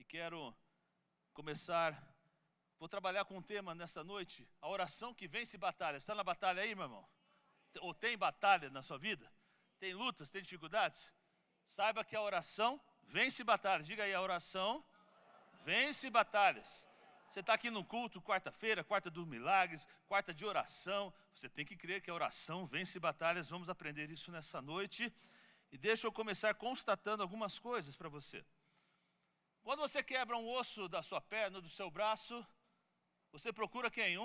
quero começar, vou trabalhar com um tema nessa noite, a oração que vence batalhas. Está na batalha aí, meu irmão? Ou tem batalha na sua vida? Tem lutas, tem dificuldades? Saiba que a oração vence batalhas. Diga aí, a oração vence batalhas. Você está aqui no culto, quarta-feira, quarta dos milagres, quarta de oração. Você tem que crer que a oração vence batalhas. Vamos aprender isso nessa noite. E deixa eu começar constatando algumas coisas para você. Quando você quebra um osso da sua perna, do seu braço, você procura quem?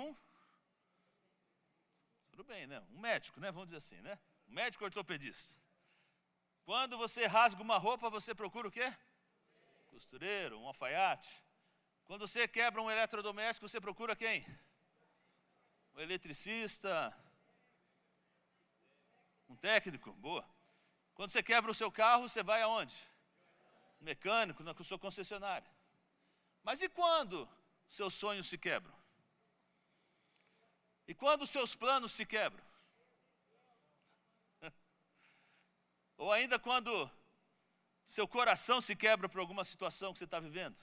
Tudo bem, né? Um médico, né? Vamos dizer assim, né? Um médico ortopedista. Quando você rasga uma roupa, você procura o quê? Costureiro, um alfaiate. Quando você quebra um eletrodoméstico, você procura quem? Um eletricista, um técnico, boa. Quando você quebra o seu carro, você vai aonde? Um mecânico, na sua concessionária. Mas e quando seus sonhos se quebram? E quando os seus planos se quebram? Ou ainda quando seu coração se quebra por alguma situação que você está vivendo?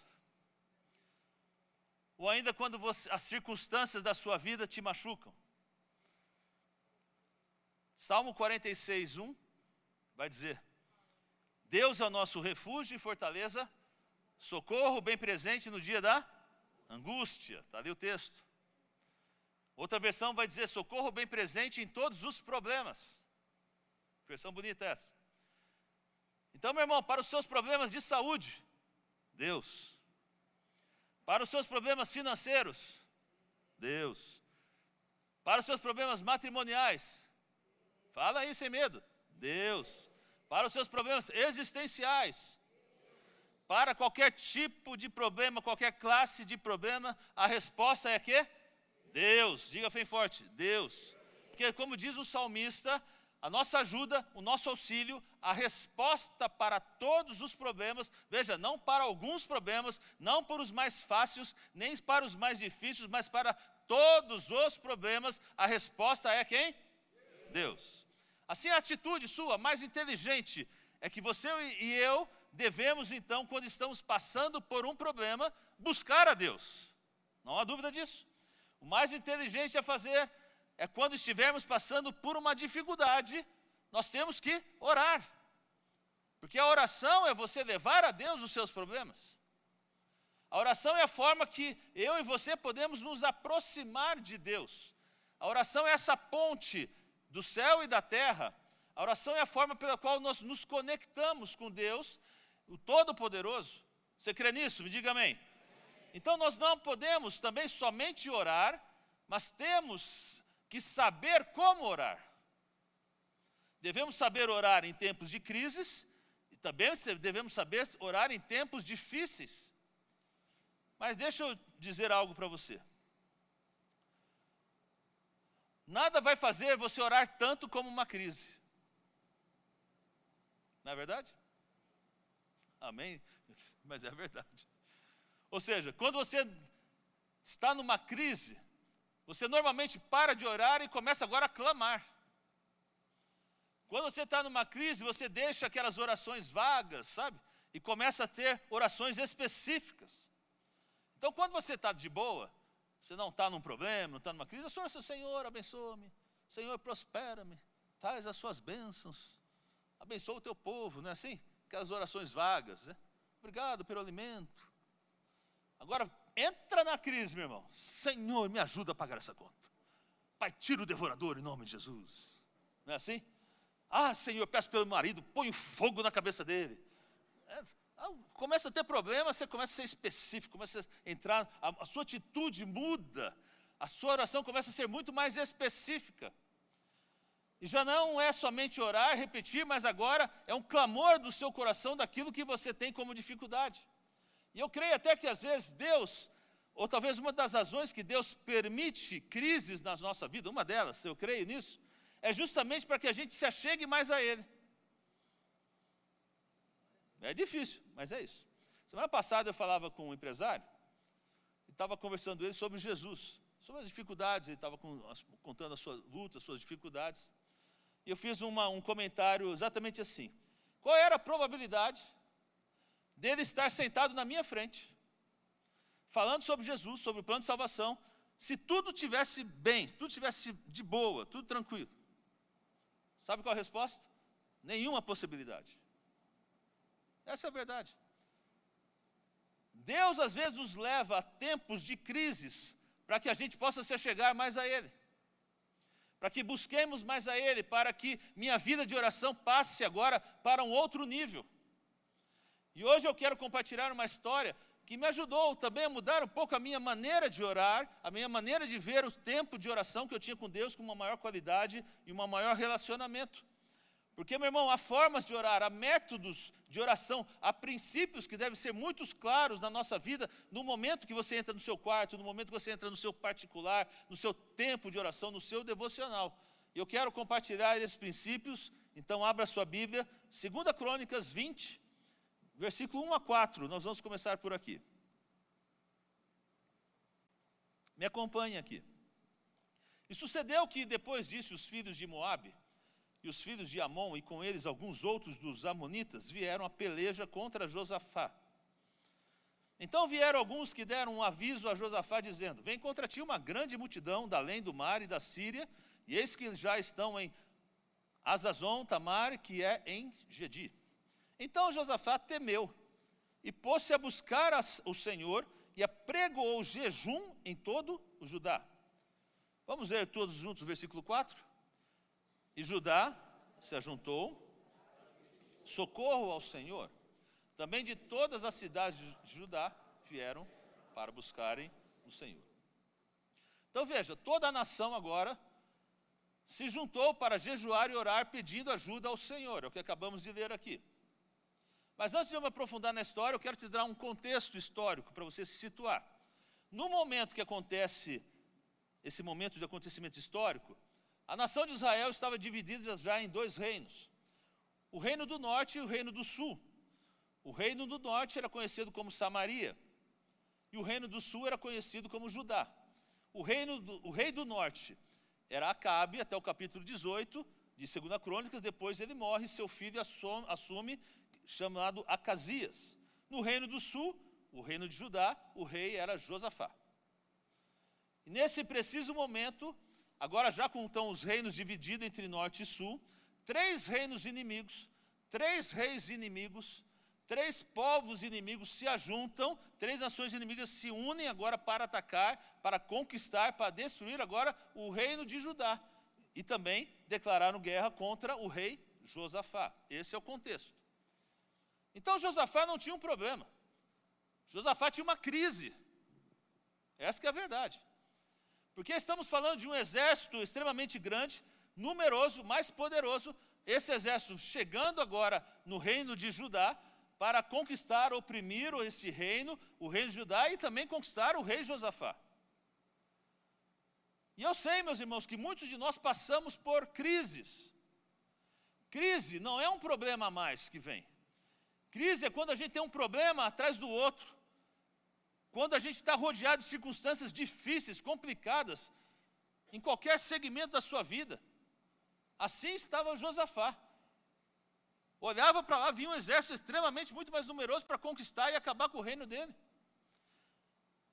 Ou ainda quando as circunstâncias da sua vida te machucam? Salmo 46, 1 vai dizer: Deus é o nosso refúgio e fortaleza, socorro bem presente no dia da angústia. Está ali o texto. Outra versão vai dizer: socorro bem presente em todos os problemas. Versão bonita essa. Então, meu irmão, para os seus problemas de saúde, Deus. Para os seus problemas financeiros, Deus. Para os seus problemas matrimoniais, fala aí sem medo, Deus. Para os seus problemas existenciais, para qualquer tipo de problema, qualquer classe de problema, a resposta é quê? Deus. Diga bem forte, Deus. Porque como diz o salmista, a nossa ajuda, o nosso auxílio, a resposta para todos os problemas, veja, não para alguns problemas, não para os mais fáceis, nem para os mais difíceis, mas para todos os problemas, a resposta é quem? Deus. Assim, a atitude sua mais inteligente é que você e eu devemos, então, quando estamos passando por um problema, buscar a Deus. Não há dúvida disso. O mais inteligente a fazer é quando estivermos passando por uma dificuldade, nós temos que orar. Porque a oração é você levar a Deus os seus problemas. A oração é a forma que eu e você podemos nos aproximar de Deus. A oração é essa ponte do céu e da terra. A oração é a forma pela qual nós nos conectamos com Deus, o Todo-Poderoso. Você crê nisso? Me diga amém. Então nós não podemos também somente orar, mas temos que saber como orar. Devemos saber orar em tempos de crises e também devemos saber orar em tempos difíceis. Mas deixa eu dizer algo para você. Nada vai fazer você orar tanto como uma crise. Não é verdade? Amém? Mas é verdade. Ou seja, quando você está numa crise, você normalmente para de orar e começa agora a clamar. Quando você está numa crise, você deixa aquelas orações vagas, sabe? E começa a ter orações específicas. Então, quando você está de boa, você não está num problema, não está numa crise, você ora, Senhor, abençoa-me, Senhor, prospera-me, traz as suas bênçãos, abençoa o teu povo, não é assim? Aquelas orações vagas, né? Obrigado pelo alimento. Agora, entra na crise, meu irmão. Senhor, me ajuda a pagar essa conta. Pai, tira o devorador em nome de Jesus. Não é assim? Ah, Senhor, peço pelo marido, põe fogo na cabeça dele. Começa a ter problema, você começa a ser específico, começa a entrar, a sua atitude muda. A sua oração começa a ser muito mais específica. E já não é somente orar, repetir, mas agora é um clamor do seu coração daquilo que você tem como dificuldade. E eu creio até que às vezes Deus, ou talvez uma das razões que Deus permite crises na nossa vida, uma delas, eu creio nisso, é justamente para que a gente se achegue mais a Ele. É difícil, mas é isso. Semana passada eu falava com um empresário, e estava conversando com ele sobre Jesus, sobre as dificuldades, ele estava contando as suas lutas, as suas dificuldades. E eu fiz um comentário exatamente assim: qual era a probabilidade dele estar sentado na minha frente, falando sobre Jesus, sobre o plano de salvação, se tudo tivesse bem, tudo tivesse de boa, tudo tranquilo. Sabe qual a resposta? Nenhuma possibilidade. Essa é a verdade. Deus às vezes nos leva a tempos de crises para que a gente possa se achegar mais a Ele, para que busquemos mais a Ele, para que minha vida de oração passe agora para um outro nível. E hoje eu quero compartilhar uma história que me ajudou também a mudar um pouco a minha maneira de orar, a minha maneira de ver o tempo de oração que eu tinha com Deus com uma maior qualidade e um maior relacionamento. Porque, meu irmão, há formas de orar, há métodos de oração, há princípios que devem ser muito claros na nossa vida, no momento que você entra no seu quarto, no momento que você entra no seu particular, no seu tempo de oração, no seu devocional. E eu quero compartilhar esses princípios, então abra sua Bíblia, 2 Crônicas 20, versículo 1 a 4, nós vamos começar por aqui. Me acompanhe aqui. E sucedeu que depois disso os filhos de Moabe e os filhos de Amon, e com eles alguns outros dos amonitas, vieram a peleja contra Josafá. Então vieram alguns que deram um aviso a Josafá, dizendo: vem contra ti uma grande multidão da além do mar e da Síria, e eis que já estão em Azazon Tamar, que é em Gedi. Então Josafá temeu, e pôs-se a buscar o Senhor, e apregoou jejum em todo o Judá. Vamos ler todos juntos o versículo 4? E Judá se ajuntou, socorro ao Senhor. Também de todas as cidades de Judá vieram para buscarem o Senhor. Então veja, toda a nação agora se juntou para jejuar e orar, pedindo ajuda ao Senhor. É o que acabamos de ler aqui. Mas antes de eu me aprofundar na história, eu quero te dar um contexto histórico para você se situar. No momento que acontece, esse momento de acontecimento histórico, a nação de Israel estava dividida já em dois reinos. O reino do norte e o reino do sul. O reino do norte era conhecido como Samaria, e o reino do sul era conhecido como Judá. O rei do norte era Acabe, até o capítulo 18 de 2 Crônicas, depois ele morre, seu filho assume, chamado Acasias. No reino do sul, o reino de Judá, o rei era Josafá. E nesse preciso momento, agora já com então os reinos divididos entre norte e sul, três reinos inimigos, três reis inimigos, três povos inimigos se ajuntam, três nações inimigas se unem agora para atacar, para conquistar, para destruir agora o reino de Judá. E também declararam guerra contra o rei Josafá. Esse é o contexto. Então Josafá não tinha um problema. Josafá tinha uma crise. Essa que é a verdade. Porque estamos falando de um exército extremamente grande, numeroso, mais poderoso. Esse exército chegando agora no reino de Judá para conquistar, oprimir esse reino, o rei de Judá, e também conquistar o rei Josafá. E eu sei, meus irmãos, que muitos de nós passamos por crises. Crise não é um problema a mais que vem. Crise é quando a gente tem um problema atrás do outro. Quando a gente está rodeado de circunstâncias difíceis, complicadas, em qualquer segmento da sua vida. Assim estava Josafá. Olhava para lá, via um exército extremamente muito mais numeroso para conquistar e acabar com o reino dele.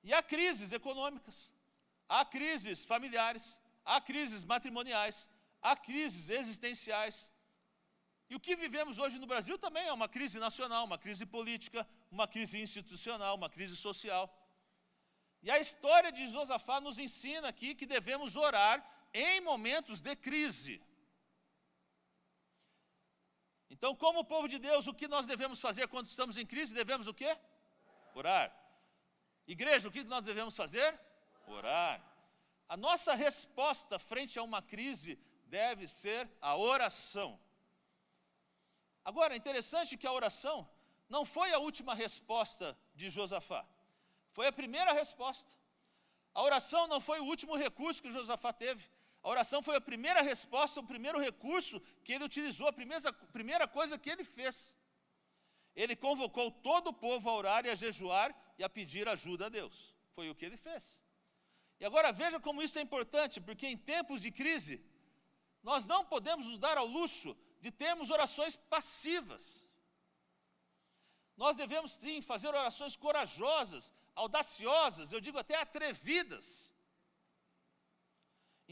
E há crises econômicas, há crises familiares, há crises matrimoniais, há crises existenciais. E o que vivemos hoje no Brasil também é uma crise nacional, uma crise política, uma crise institucional, uma crise social. E a história de Josafá nos ensina aqui que devemos orar em momentos de crise. Então, como povo de Deus, o que nós devemos fazer quando estamos em crise? Devemos o quê? Orar. Igreja, o que nós devemos fazer? Orar. A nossa resposta frente a uma crise deve ser a oração. Agora, é interessante que a oração não foi a última resposta de Josafá. Foi a primeira resposta. A oração não foi o último recurso que Josafá teve. A oração foi a primeira resposta, o primeiro recurso que ele utilizou, a primeira coisa que ele fez. Ele convocou todo o povo a orar e a jejuar e a pedir ajuda a Deus. Foi o que ele fez. E agora veja como isso é importante, porque em tempos de crise, nós não podemos nos dar ao luxo de termos orações passivas. Nós devemos sim fazer orações corajosas, audaciosas, eu digo até atrevidas.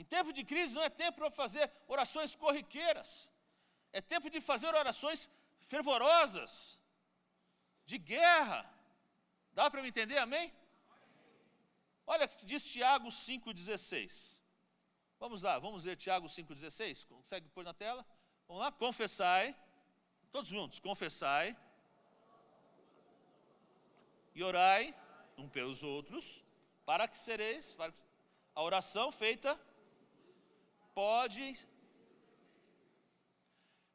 Em tempo de crise não é tempo para fazer orações corriqueiras. É tempo de fazer orações fervorosas, de guerra. Dá para me entender, amém? Olha o que diz Tiago 5,16. Vamos lá, vamos ler Tiago 5,16. Consegue pôr na tela? Vamos lá, confessai, todos juntos, confessai e orai um pelos outros, para que sereis, a oração feita pode.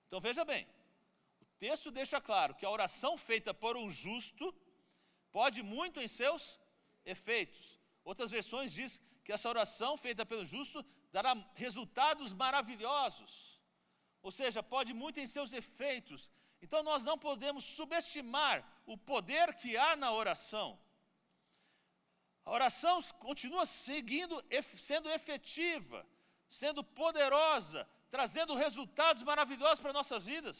Então veja bem, o texto deixa claro que a oração feita por um justo pode muito em seus efeitos. Outras versões diz que essa oração feita pelo justo dará resultados maravilhosos. Ou seja, pode muito em seus efeitos. Então nós não podemos subestimar o poder que há na oração. A oração continua sendo efetiva, sendo poderosa, trazendo resultados maravilhosos para nossas vidas.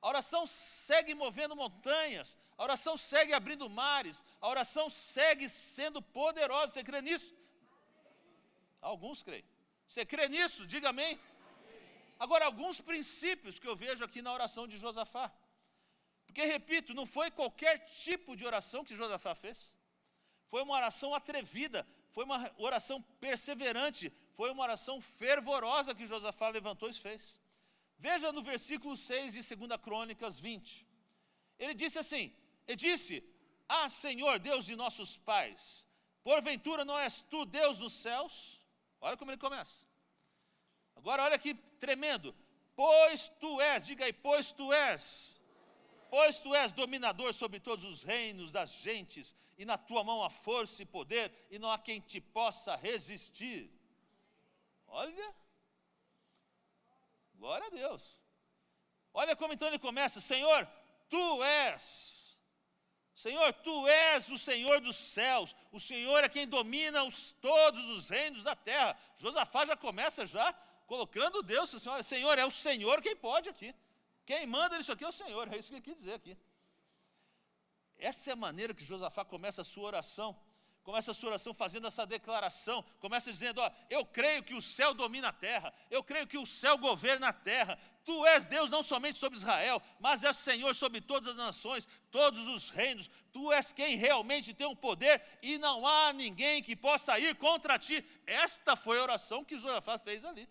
A oração segue movendo montanhas, a oração segue abrindo mares, a oração segue sendo poderosa. Você crê nisso? Alguns creem. Você crê nisso? Diga amém. Agora, alguns princípios que eu vejo aqui na oração de Josafá. Porque, repito, não foi qualquer tipo de oração que Josafá fez. Foi uma oração atrevida, foi uma oração perseverante, foi uma oração fervorosa que Josafá levantou e fez. Veja no versículo 6 de 2 Crônicas 20. Ele disse assim, ele disse, ah, Senhor, Deus de nossos pais, porventura não és tu Deus dos céus? Olha como ele começa. Agora olha que tremendo. Pois tu és, diga aí, pois tu és dominador sobre todos os reinos das gentes, e na tua mão há força e poder, e não há quem te possa resistir. Olha, glória a Deus. Olha como então ele começa, Senhor, tu és o Senhor dos céus, o Senhor é quem domina todos os reinos da terra. Josafá já começa colocando Deus, Senhor, é o Senhor quem pode aqui. Quem manda nisso aqui é o Senhor, é isso que ele quis dizer aqui. Essa é a maneira que Josafá começa a sua oração. Começa a sua oração fazendo essa declaração. Começa dizendo, eu creio que o céu domina a terra. Eu creio que o céu governa a terra. Tu és Deus não somente sobre Israel, mas és Senhor sobre todas as nações, todos os reinos. Tu és quem realmente tem o poder e não há ninguém que possa ir contra ti. Esta foi a oração que Josafá fez ali.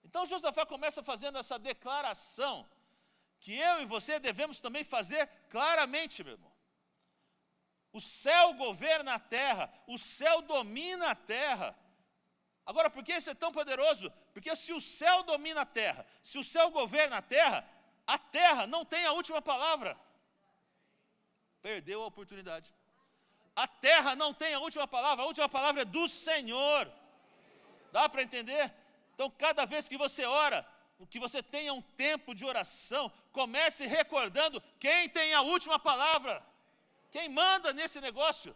Então Josafá começa fazendo essa declaração, que eu e você devemos também fazer claramente, meu irmão. O céu governa a terra, o céu domina a terra. Agora, por que isso é tão poderoso? Porque se o céu domina a terra, se o céu governa a terra não tem a última palavra. Perdeu a oportunidade. A terra não tem a última palavra é do Senhor. Dá para entender? Então, cada vez que você ora, que você tenha um tempo de oração, comece recordando quem tem a última palavra, quem manda nesse negócio,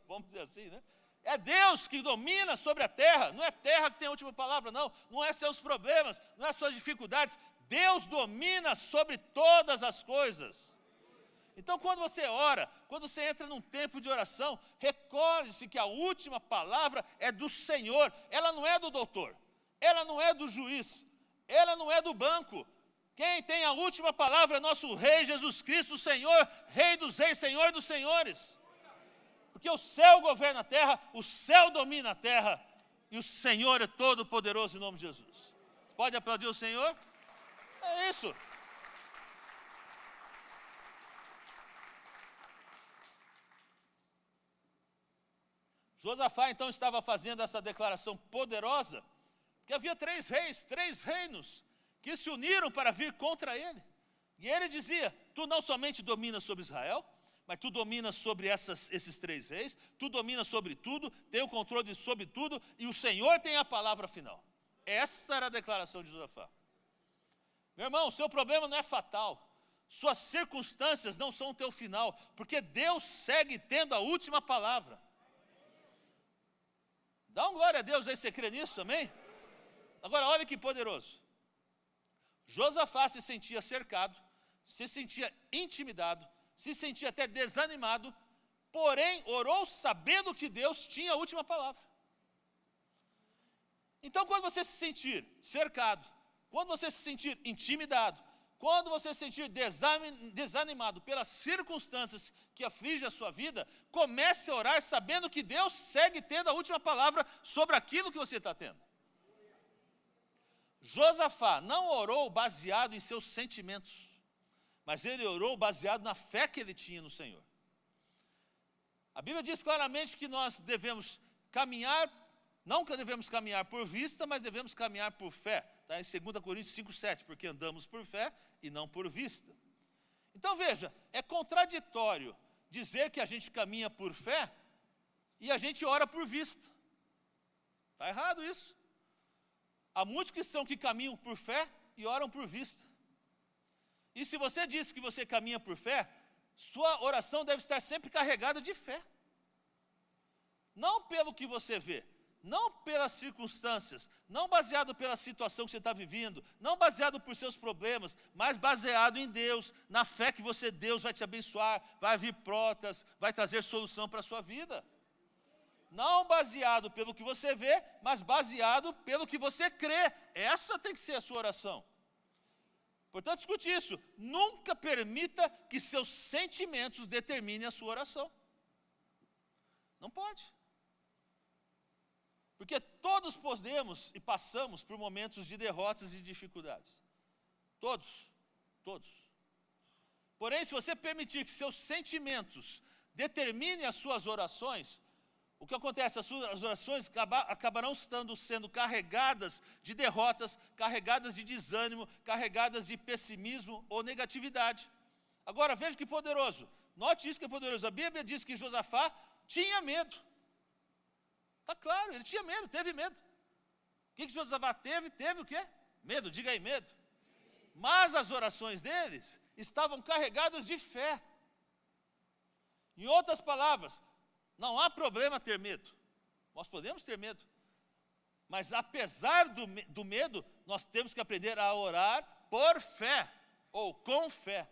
vamos dizer assim, né? É Deus que domina sobre a terra, não é a terra que tem a última palavra, não é seus problemas, não é suas dificuldades, Deus domina sobre todas as coisas. Então, quando você ora, quando você entra num tempo de oração, recorde-se que a última palavra é do Senhor, ela não é do doutor. Ela não é do juiz, ela não é do banco. Quem tem a última palavra é nosso Rei Jesus Cristo, Senhor, Rei dos reis, Senhor dos senhores. Porque o céu governa a terra, o céu domina a terra, e o Senhor é todo poderoso em nome de Jesus. Pode aplaudir o Senhor? É isso. Josafá então estava fazendo essa declaração poderosa, que havia 3 reis, 3 reinos, que se uniram para vir contra ele. E ele dizia, tu não somente dominas sobre Israel, mas tu dominas sobre esses 3 reis, tu dominas sobre tudo, tem o controle sobre tudo, e o Senhor tem a palavra final. Essa era a declaração de Josafá. Meu irmão, seu problema não é fatal, suas circunstâncias não são o teu final, porque Deus segue tendo a última palavra. Dá um glória a Deus aí, você crê nisso, amém? Agora olha que poderoso. Josafá se sentia cercado, se sentia intimidado, se sentia até desanimado, porém orou sabendo que Deus tinha a última palavra. Então, quando você se sentir cercado, quando você se sentir intimidado, quando você se sentir desanimado pelas circunstâncias que afligem a sua vida, comece a orar sabendo que Deus segue tendo a última palavra sobre aquilo que você está tendo. Josafá não orou baseado em seus sentimentos, mas ele orou baseado na fé que ele tinha no Senhor. A Bíblia diz claramente que nós devemos caminhar, não que devemos caminhar por vista, mas devemos caminhar por fé. Está em 2 Coríntios 5,7, porque andamos por fé e não por vista. Então veja, é contraditório dizer que a gente caminha por fé e a gente ora por vista. Está errado isso. Há muitos cristãos que caminham por fé e oram por vista. E se você diz que você caminha por fé, sua oração deve estar sempre carregada de fé. Não pelo que você vê, não pelas circunstâncias, não baseado pela situação que você está vivendo, não baseado por seus problemas, mas baseado em Deus, na fé que Deus vai te abençoar, vai vir próteses, vai trazer solução para a sua vida. Não baseado pelo que você vê, mas baseado pelo que você crê. Essa tem que ser a sua oração. Portanto, escute isso, nunca permita que seus sentimentos determinem a sua oração. Não pode. Porque todos podemos e passamos por momentos de derrotas e de dificuldades. Todos. Porém, se você permitir que seus sentimentos determinem as suas orações, o que acontece? As suas orações acabarão sendo carregadas de derrotas, carregadas de desânimo, carregadas de pessimismo ou negatividade. Agora, veja que poderoso. Note isso que é poderoso. A Bíblia diz que Josafá tinha medo. Está claro, ele tinha medo, teve medo. O que Josafá teve? Teve o quê? Medo, diga aí, medo. Mas as orações deles estavam carregadas de fé. Em outras palavras, não há problema ter medo. Nós podemos ter medo. Mas apesar do medo, nós temos que aprender a orar por fé, ou com fé.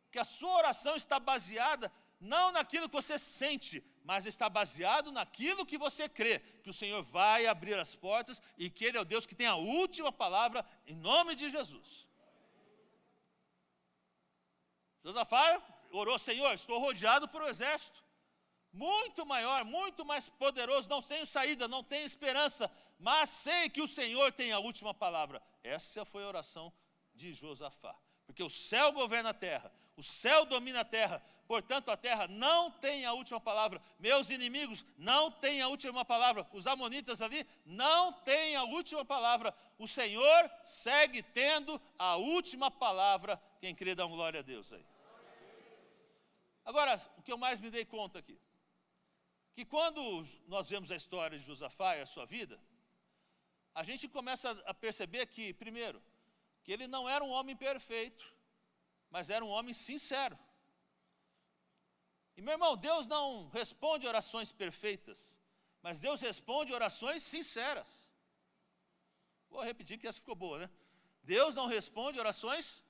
Porque a sua oração está baseada não naquilo que você sente, mas está baseado naquilo que você crê, que o Senhor vai abrir as portas e que Ele é o Deus que tem a última palavra, em nome de Jesus. Josafá orou: Senhor, estou rodeado por um exército muito maior, muito mais poderoso, não tenho saída, não tenho esperança, mas sei que o Senhor tem a última palavra. Essa foi a oração de Josafá, porque o céu governa a terra, o céu domina a terra, portanto a terra não tem a última palavra, meus inimigos não têm a última palavra, os amonitas ali não têm a última palavra, o Senhor segue tendo a última palavra. Quem crê, dá uma glória a Deus aí. Agora, o que eu mais me dei conta aqui, que quando nós vemos a história de Josafá e a sua vida, a gente começa a perceber que, primeiro, que ele não era um homem perfeito, mas era um homem sincero. E, meu irmão, Deus não responde orações perfeitas, mas Deus responde orações sinceras. Vou repetir que essa ficou boa, né? Deus não responde orações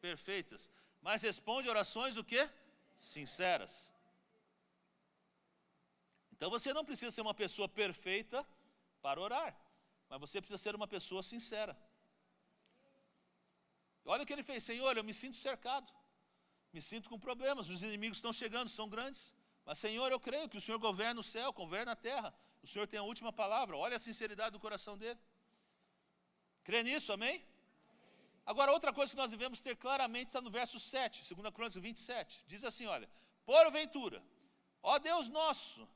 perfeitas, mas responde orações o quê? Sinceras. Então você não precisa ser uma pessoa perfeita para orar, mas você precisa ser uma pessoa sincera. Olha o que ele fez: Senhor, eu me sinto cercado, me sinto com problemas, os inimigos estão chegando, são grandes, mas Senhor, eu creio que o Senhor governa o céu, governa a terra, o Senhor tem a última palavra. Olha a sinceridade do coração dele. Crê nisso, amém? Agora, outra coisa que nós devemos ter claramente está no verso 7, 2 Crônicas 27, diz assim, olha: porventura, ó Deus nosso,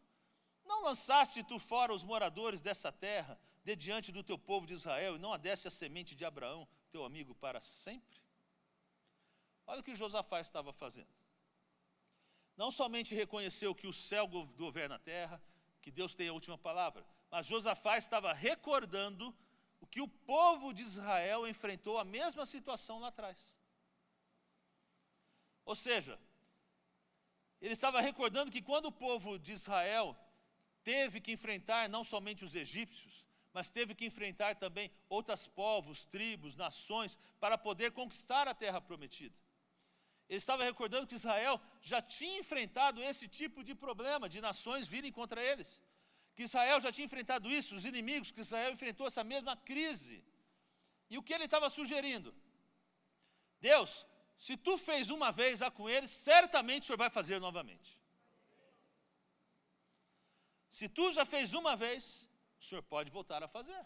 não lançaste tu fora os moradores dessa terra, de diante do teu povo de Israel, e não adesse a semente de Abraão, teu amigo, para sempre? Olha o que Josafá estava fazendo. Não somente reconheceu que o céu governa a terra, que Deus tem a última palavra, mas Josafá estava recordando o que o povo de Israel enfrentou a mesma situação lá atrás. Ou seja, ele estava recordando que quando o povo de Israel teve que enfrentar não somente os egípcios, mas teve que enfrentar também outros povos, tribos, nações, para poder conquistar a terra prometida. ele estava recordando que Israel já tinha enfrentado esse tipo de problema, de nações virem contra eles. Que Israel já tinha enfrentado isso, os inimigos, que Israel enfrentou essa mesma crise. E o que ele estava sugerindo? Deus, se tu fez uma vez lá com eles, certamente o Senhor vai fazer novamente. Se tu já fez uma vez, o Senhor pode voltar a fazer.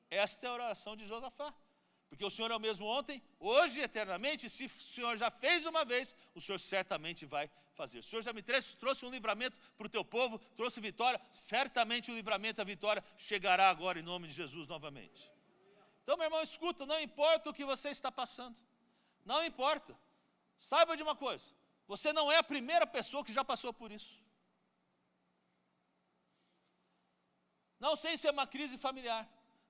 Esta é a oração de Josafá. Porque o Senhor é o mesmo ontem, hoje e eternamente. Se o Senhor já fez uma vez, o Senhor certamente vai fazer. O Senhor já me trouxe um livramento para o teu povo, trouxe vitória. Certamente o livramento, a vitória chegará agora em nome de Jesus novamente. Então, meu irmão, escuta, não importa o que você está passando. Não importa. Saiba de uma coisa, você não é a primeira pessoa que já passou por isso. Não sei se é uma crise familiar.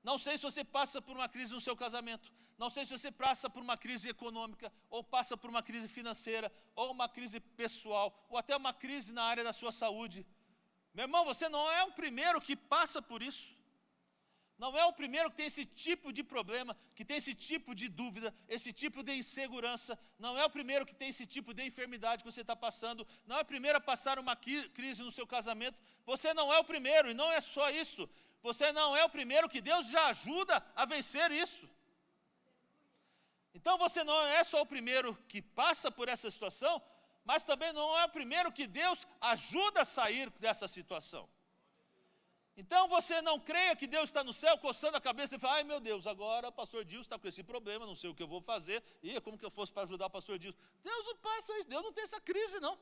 Não sei se você passa por uma crise no seu casamento. Não sei se você passa por uma crise econômica, ou passa por uma crise financeira, ou uma crise pessoal, ou até uma crise na área da sua saúde. Meu irmão, você não é o primeiro que passa por isso. Não é o primeiro que tem esse tipo de problema, que tem esse tipo de dúvida, esse tipo de insegurança. Não é o primeiro que tem esse tipo de enfermidade que você está passando. Não é o primeiro a passar uma crise no seu casamento. Você não é o primeiro, e não é só isso. Você não é o primeiro que Deus já ajuda a vencer isso. Então você não é só o primeiro que passa por essa situação, mas também não é o primeiro que Deus ajuda a sair dessa situação. Então você não creia que Deus está no céu coçando a cabeça e fala, ai meu Deus, agora o pastor Dilson está com esse problema, não sei o que eu vou fazer, e como que eu fosse para ajudar o pastor Dilson? Deus não passa isso, Deus não tem essa crise não.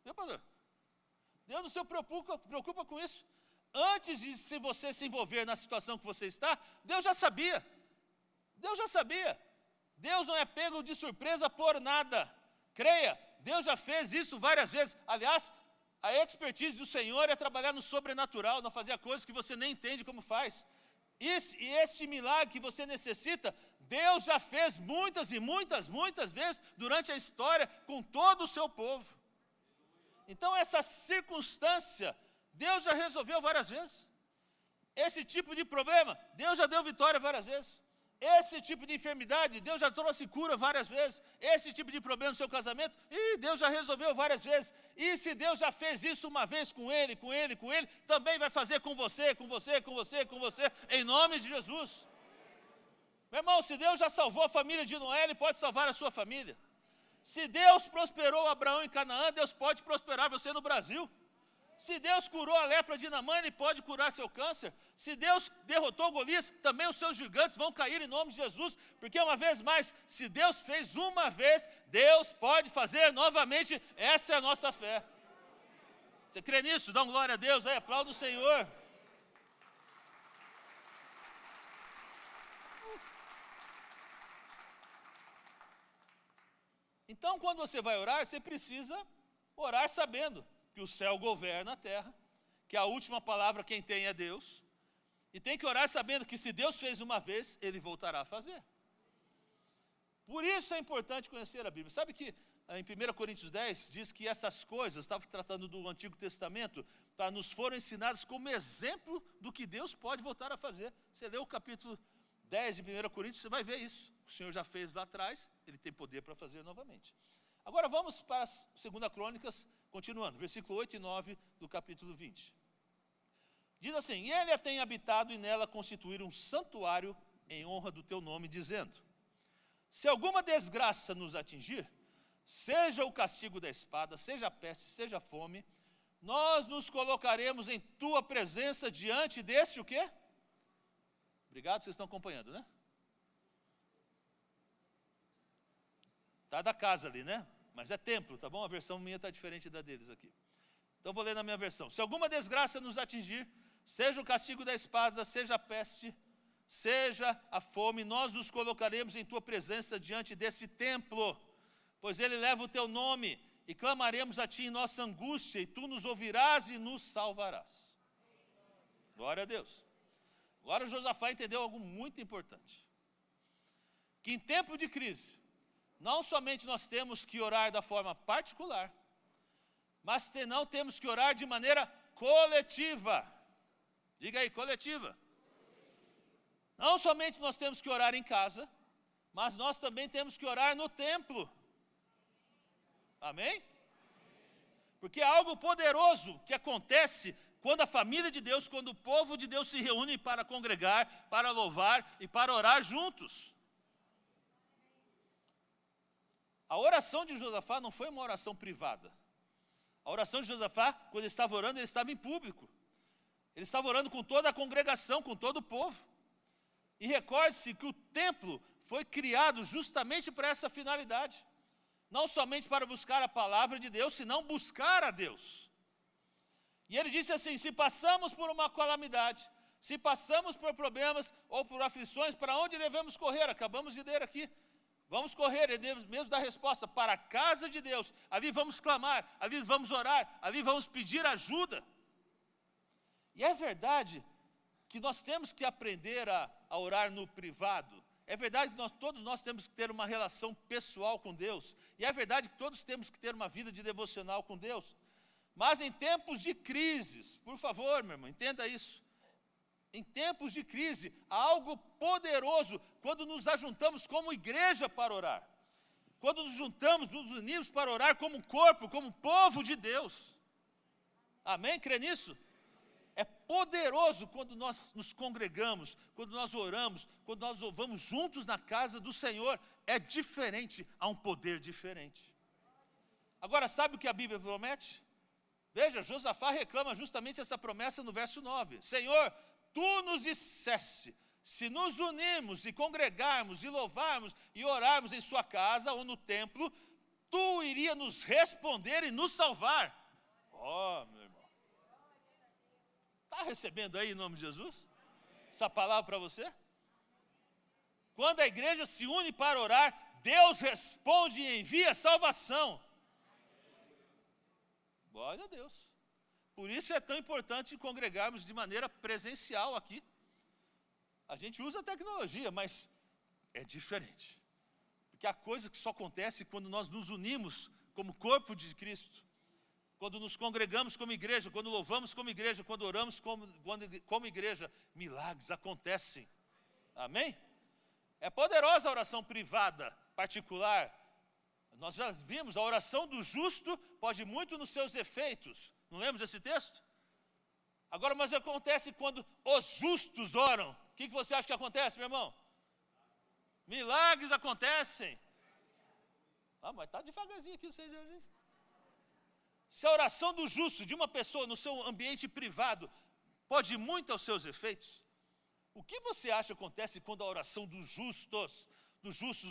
Viu, pastor? Deus não se preocupa com isso. Antes de você se envolver na situação que você está, Deus já sabia. Deus já sabia. Deus não é pego de surpresa por nada. Creia, Deus já fez isso várias vezes. Aliás, a expertise do Senhor é trabalhar no sobrenatural, não fazer coisas que você nem entende como faz. E esse milagre que você necessita, Deus já fez muitas e muitas vezes durante a história com todo o seu povo. Então essa circunstância, Deus já resolveu várias vezes. Esse tipo de problema, Deus já deu vitória várias vezes. Esse tipo de enfermidade, Deus já trouxe cura várias vezes. Esse tipo de problema no seu casamento, Deus já resolveu várias vezes. E se Deus já fez isso uma vez com ele, também vai fazer com você, em nome de Jesus. Meu irmão, se Deus já salvou a família de Noé, Ele pode salvar a sua família. Se Deus prosperou Abraão em Canaã, Deus pode prosperar você no Brasil. Se Deus curou a lepra de Naamã, Ele pode curar seu câncer. Se Deus derrotou Golias, também os seus gigantes vão cair em nome de Jesus. Porque uma vez mais, se Deus fez uma vez, Deus pode fazer novamente. Essa é a nossa fé. Você crê nisso? Dá uma glória a Deus, aí, aplauda o Senhor. Então, quando você vai orar, você precisa orar sabendo que o céu governa a terra, que a última palavra quem tem é Deus, e tem que orar sabendo que se Deus fez uma vez, Ele voltará a fazer. Por isso é importante conhecer a Bíblia. Sabe que em 1 Coríntios 10 diz que essas coisas, estava tratando do Antigo Testamento, nos foram ensinadas como exemplo do que Deus pode voltar a fazer. Você lê o capítulo 10 de 1 Coríntios, você vai ver isso. O Senhor já fez lá atrás, Ele tem poder para fazer novamente. Agora vamos para as 2 Crônicas, continuando, versículo 8 e 9 do capítulo 20. Diz assim, e ele a tem habitado e nela constituir um santuário em honra do teu nome, dizendo, se alguma desgraça nos atingir, seja o castigo da espada, seja a peste, seja a fome, nós nos colocaremos em tua presença diante deste o quê? Obrigado, vocês estão acompanhando, né? Está da casa ali, né? Mas é templo, tá bom? A versão minha está diferente da deles aqui. Então vou ler na minha versão. Se alguma desgraça nos atingir, seja o castigo da espada, seja a peste, seja a fome, nós nos colocaremos em tua presença diante desse templo, pois ele leva o teu nome, e clamaremos a ti em nossa angústia, e tu nos ouvirás e nos salvarás. Glória a Deus. Agora Josafá entendeu algo muito importante. Que em tempo de crise, não somente nós temos que orar da forma particular, mas não temos que orar de maneira coletiva. Diga aí, coletiva. Não somente nós temos que orar em casa, mas nós também temos que orar no templo. Amém? Porque é algo poderoso que acontece quando a família de Deus, quando o povo de Deus se reúne para congregar, para louvar e para orar juntos. A oração de Josafá não foi uma oração privada. A oração de Josafá, quando ele estava orando, ele estava em público. Ele estava orando com toda a congregação, com todo o povo. E recorde-se que o templo foi criado justamente para essa finalidade. Não somente para buscar a palavra de Deus, senão buscar a Deus. E ele disse assim: se passamos por uma calamidade, se passamos por problemas ou por aflições, para onde devemos correr? Acabamos de ler aqui. Vamos correr, ele mesmo dá resposta, para a casa de Deus. Ali vamos clamar, ali vamos orar, ali vamos pedir ajuda. E é verdade que nós temos que aprender a orar no privado. É verdade que todos nós temos que ter uma relação pessoal com Deus. E é verdade que todos temos que ter uma vida de devocional com Deus. Mas em tempos de crises, por favor, meu irmão, entenda isso. Em tempos de crise, há algo poderoso quando nos ajuntamos como igreja para orar. Quando nos juntamos, nos unimos para orar como corpo, como povo de Deus. Amém? Crê nisso? É poderoso quando nós nos congregamos, quando nós oramos, quando nós vamos juntos na casa do Senhor. É diferente, há um poder diferente. Agora, sabe o que a Bíblia promete? Veja, Josafá reclama justamente essa promessa no verso 9. Senhor, tu nos disseste, se nos unirmos e congregarmos e louvarmos e orarmos em sua casa ou no templo, tu iria nos responder e nos salvar. Oh, meu irmão. Está recebendo aí em nome de Jesus? Essa palavra para você? Quando a igreja se une para orar, Deus responde e envia salvação. Glória a Deus. Por isso é tão importante congregarmos de maneira presencial aqui. A gente usa a tecnologia, mas é diferente. Porque há coisas que só acontecem quando nós nos unimos como corpo de Cristo. Quando nos congregamos como igreja, quando louvamos como igreja, quando oramos como igreja, milagres acontecem. Amém? É poderosa a oração privada, particular. Nós já vimos, a oração do justo pode muito nos seus efeitos. Não lemos esse texto? Agora, mas acontece quando os justos oram. O que você acha que acontece, meu irmão? Milagres acontecem. Ah, mas está devagarzinho aqui vocês hoje. Se a oração do justo, de uma pessoa no seu ambiente privado, pode muito aos seus efeitos, o que você acha que acontece quando a oração dos justos,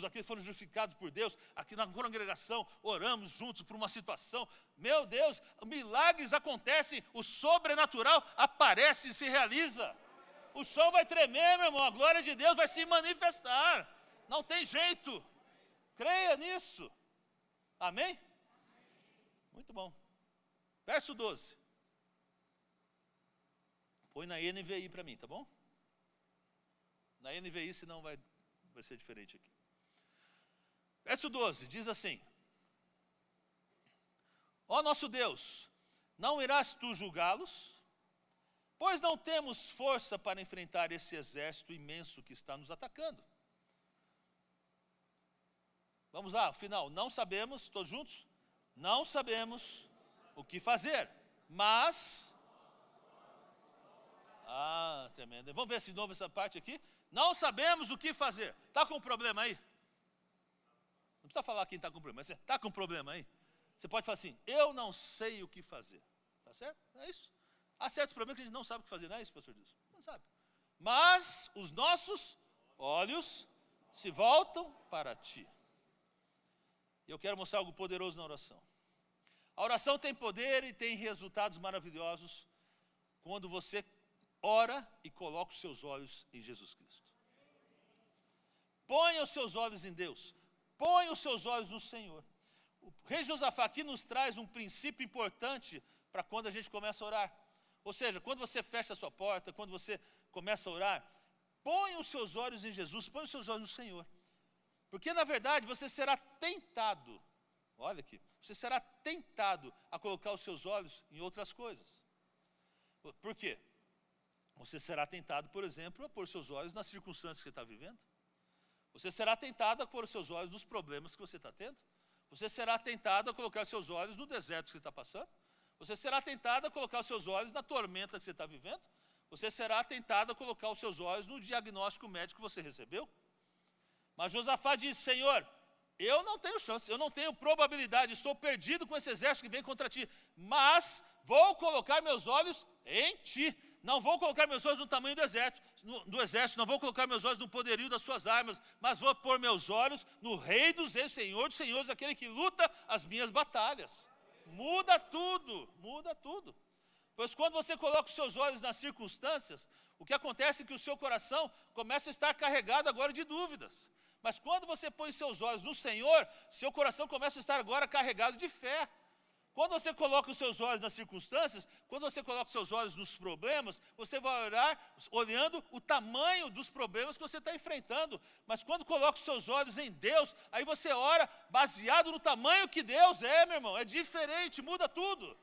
aqueles que foram justificados por Deus, aqui na congregação, oramos juntos por uma situação, meu Deus, milagres acontecem, o sobrenatural aparece e se realiza. O chão vai tremer, meu irmão, a glória de Deus vai se manifestar. Não tem jeito. Creia nisso. Amém? Muito bom. Verso 12. Põe na NVI para mim, tá bom? Na NVI, senão vai ser diferente aqui. Verso 12, diz assim: ó nosso Deus, não irás tu julgá-los? Pois não temos força para enfrentar esse exército imenso que está nos atacando. Vamos lá, final. Não sabemos, todos juntos? Não sabemos o que fazer, mas... Ah, tremendo. Vamos ver de novo essa parte aqui. Não sabemos o que fazer. Está com um problema aí? Não precisa falar quem está com problema, mas está com um problema aí? Você pode falar assim: eu não sei o que fazer. Está certo? É isso. Há certos problemas que a gente não sabe o que fazer, não é isso, pastor Deus? Não sabe. Mas os nossos olhos se voltam para ti. E eu quero mostrar algo poderoso na oração. A oração tem poder e tem resultados maravilhosos quando você ora e coloca os seus olhos em Jesus Cristo. Ponha os seus olhos em Deus. Ponha os seus olhos no Senhor. O rei Josafá aqui nos traz um princípio importante para quando a gente começa a orar. Ou seja, quando você fecha a sua porta, quando você começa a orar, ponha os seus olhos em Jesus, ponha os seus olhos no Senhor. Porque na verdade você será tentado, olha aqui, você será tentado a colocar os seus olhos em outras coisas. Por quê? Você será tentado, por exemplo, a pôr seus olhos nas circunstâncias que você está vivendo. Você será tentado a pôr os seus olhos nos problemas que você está tendo. Você será tentado a colocar seus olhos no deserto que você está passando. Você será tentado a colocar os seus olhos na tormenta que você está vivendo. Você será tentado a colocar os seus olhos no diagnóstico médico que você recebeu. Mas Josafá disse: Senhor, eu não tenho chance, eu não tenho probabilidade, estou perdido com esse exército que vem contra ti. Mas vou colocar meus olhos em ti. Não vou colocar meus olhos no tamanho do exército, não vou colocar meus olhos no poderio das suas armas, mas vou pôr meus olhos no Rei dos Reis, Senhor dos Senhores, aquele que luta as minhas batalhas. Muda tudo, muda tudo. Pois quando você coloca os seus olhos nas circunstâncias, o que acontece é que o seu coração começa a estar carregado agora de dúvidas. Mas quando você põe seus olhos no Senhor, seu coração começa a estar agora carregado de fé. Quando você coloca os seus olhos nas circunstâncias, quando você coloca os seus olhos nos problemas, você vai orar olhando o tamanho dos problemas que você está enfrentando. Mas quando coloca os seus olhos em Deus, aí você ora baseado no tamanho que Deus é, meu irmão. É diferente, muda tudo.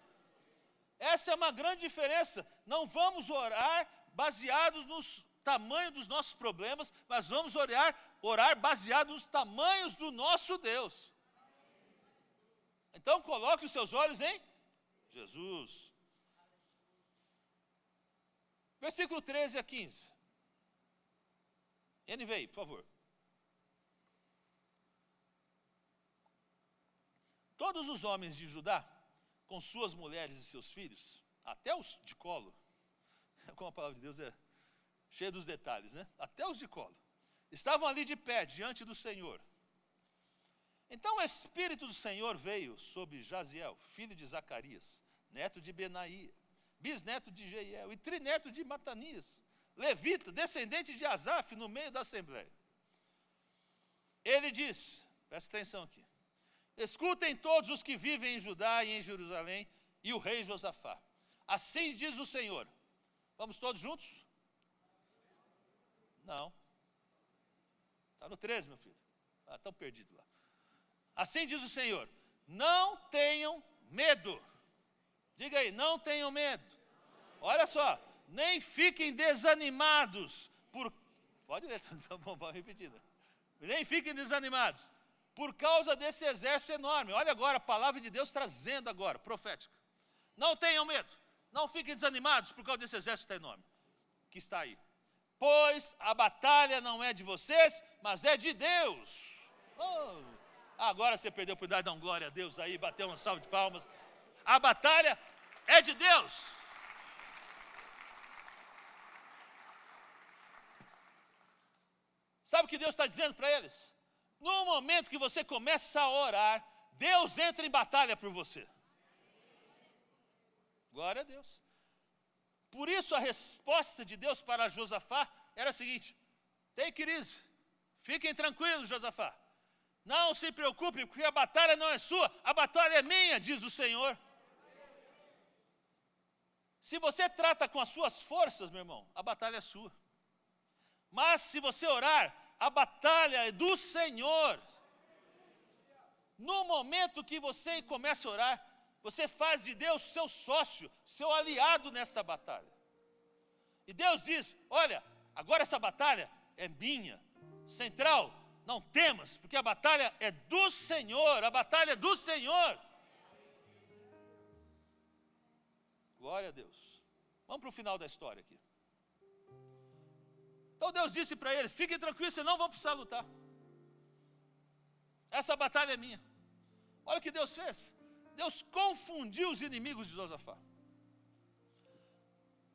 Essa é uma grande diferença. Não vamos orar baseados no tamanho dos nossos problemas, mas vamos orar baseado nos tamanhos do nosso Deus. Então coloque os seus olhos em Jesus. Versículo 13 a 15. NVI, por favor. Todos os homens de Judá, com suas mulheres e seus filhos, até os de colo, como a palavra de Deus é cheia dos detalhes, né? Até os de colo, estavam ali de pé diante do Senhor. Então o Espírito do Senhor veio sobre Jaziel, filho de Zacarias, neto de Benaía, bisneto de Jeiel e trineto de Matanias, levita, descendente de Asaf, no meio da assembleia. Ele diz, presta atenção aqui: escutem todos os que vivem em Judá e em Jerusalém, e o rei Josafá. Assim diz o Senhor. Vamos todos juntos? Não. Está no 13, meu filho. Estão perdidos lá. Assim diz o Senhor: não tenham medo. Diga aí, não tenham medo. Olha só, nem fiquem desanimados pode ler, tá bom, vou repetir. Nem fiquem desanimados por causa desse exército enorme. Olha agora, a palavra de Deus trazendo agora, profética. Não tenham medo, não fiquem desanimados por causa desse exército enorme que está aí. Pois a batalha não é de vocês, mas é de Deus. Oh. Agora você perdeu a oportunidade de dar uma glória a Deus aí, bater uma salva de palmas. A batalha é de Deus. Sabe o que Deus está dizendo para eles? No momento que você começa a orar, Deus entra em batalha por você. Glória a Deus. Por isso a resposta de Deus para Josafá era a seguinte: take it easy. Fiquem tranquilos, Josafá. Não se preocupe, porque a batalha não é sua, a batalha é minha, diz o Senhor. Se você trata com as suas forças, meu irmão, a batalha é sua. Mas se você orar, a batalha é do Senhor. No momento que você começa a orar, você faz de Deus seu sócio, seu aliado nessa batalha. E Deus diz: olha, agora essa batalha é minha, central. Não temas, porque a batalha é do Senhor, a batalha é do Senhor. Glória a Deus. Vamos para o final da história aqui. Então Deus disse para eles: fiquem tranquilos, vocês não vão precisar lutar. Essa batalha é minha. Olha o que Deus fez. Deus confundiu os inimigos de Josafá.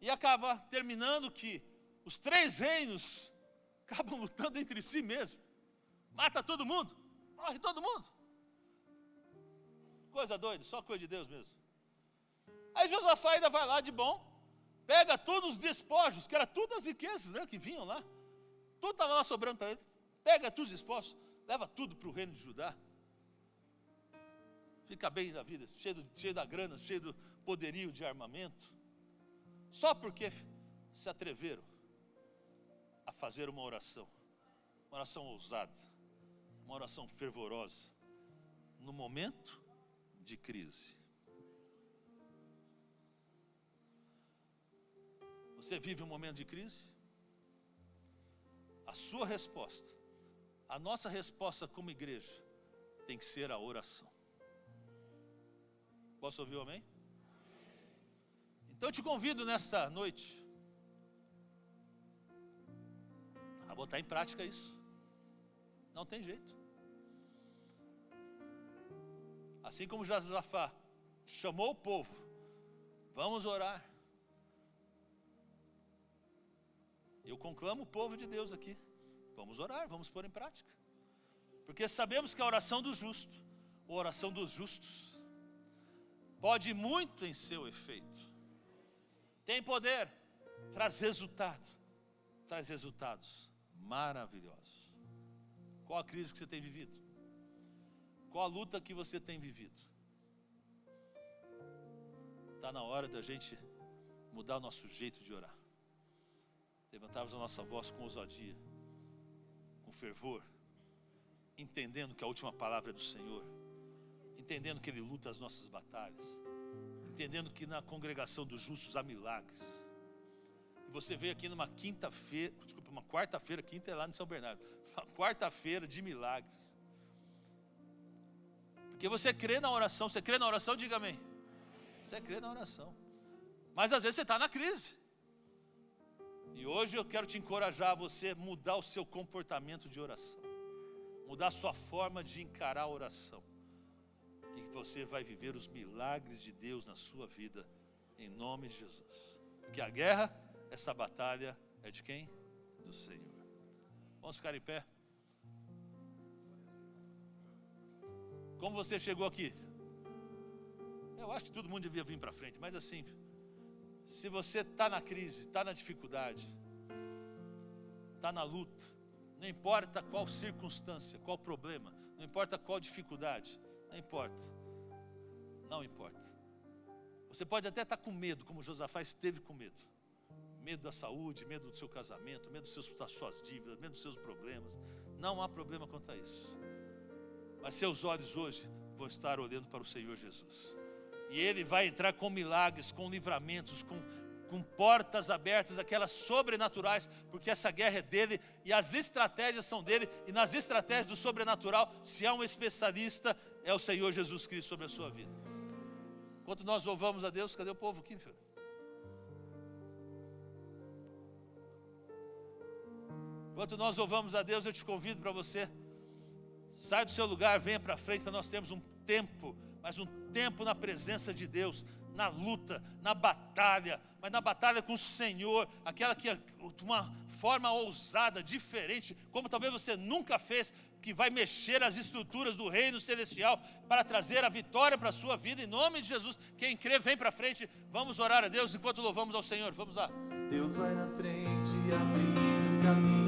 E acaba terminando que os 3 reinos acabam lutando entre si mesmo. Mata todo mundo, morre todo mundo. Coisa doida, só coisa de Deus mesmo. Aí Josafá ainda vai lá de bom, pega todos os despojos, que eram todas as riquezas, né, que vinham lá. Tudo estava lá sobrando para ele. Pega todos os despojos, leva tudo para o reino de Judá. Fica bem na vida, cheio da grana, cheio do poderio de armamento. Só porque se atreveram a fazer uma oração ousada, uma oração fervorosa, no momento de crise. Você vive um momento de crise? A sua resposta, a nossa resposta como igreja, tem que ser a oração. Posso ouvir o amém? Então eu te convido nessa noite a botar em prática isso. Não tem jeito. Assim como Josafá chamou o povo, vamos orar. Eu conclamo o povo de Deus aqui. Vamos orar, vamos pôr em prática. Porque sabemos que a oração do justo, a oração dos justos, pode muito em seu efeito. Tem poder, traz resultados maravilhosos. Qual a crise que você tem vivido? Qual a luta que você tem vivido? Está na hora da gente mudar o nosso jeito de orar. Levantarmos a nossa voz com ousadia, com fervor, entendendo que a última palavra é do Senhor, entendendo que Ele luta as nossas batalhas, entendendo que na congregação dos justos há milagres. E você veio aqui numa quinta-feira, desculpa, uma quarta-feira, quinta é lá em São Bernardo, uma quarta-feira de milagres. Porque você crê na oração. Você crê na oração? Diga amém. Você crê na oração. Mas às vezes você está na crise. E hoje eu quero te encorajar a você mudar o seu comportamento de oração, mudar a sua forma de encarar a oração, e que você vai viver os milagres de Deus na sua vida, em nome de Jesus. Porque a guerra, essa batalha é de quem? Do Senhor. Vamos ficar em pé. Como você chegou aqui? Eu acho que todo mundo devia vir para frente, mas assim, se você está na crise, está na dificuldade, está na luta, não importa qual circunstância, qual problema, não importa qual dificuldade, não importa. Você pode até estar com medo, como Josafá esteve com medo. Medo da saúde, medo do seu casamento, medo das suas dívidas, medo dos seus problemas. Não há problema quanto a isso. Mas seus olhos hoje vão estar olhando para o Senhor Jesus. E Ele vai entrar com milagres, com livramentos, com portas abertas, aquelas sobrenaturais, porque essa guerra é dele e as estratégias são dele. E nas estratégias do sobrenatural, se há um especialista, é o Senhor Jesus Cristo sobre a sua vida. Enquanto nós louvamos a Deus, cadê o povo aqui, filho? Enquanto nós louvamos a Deus, eu te convido para você, sai do seu lugar, venha para frente, para nós termos um tempo, mas um tempo na presença de Deus, na luta, na batalha, mas na batalha com o Senhor, aquela que é uma forma ousada, diferente, como talvez você nunca fez, que vai mexer as estruturas do reino celestial para trazer a vitória para a sua vida, em nome de Jesus. Quem crê, vem para frente, vamos orar a Deus enquanto louvamos ao Senhor. Vamos lá. Deus vai na frente, abrindo o caminho,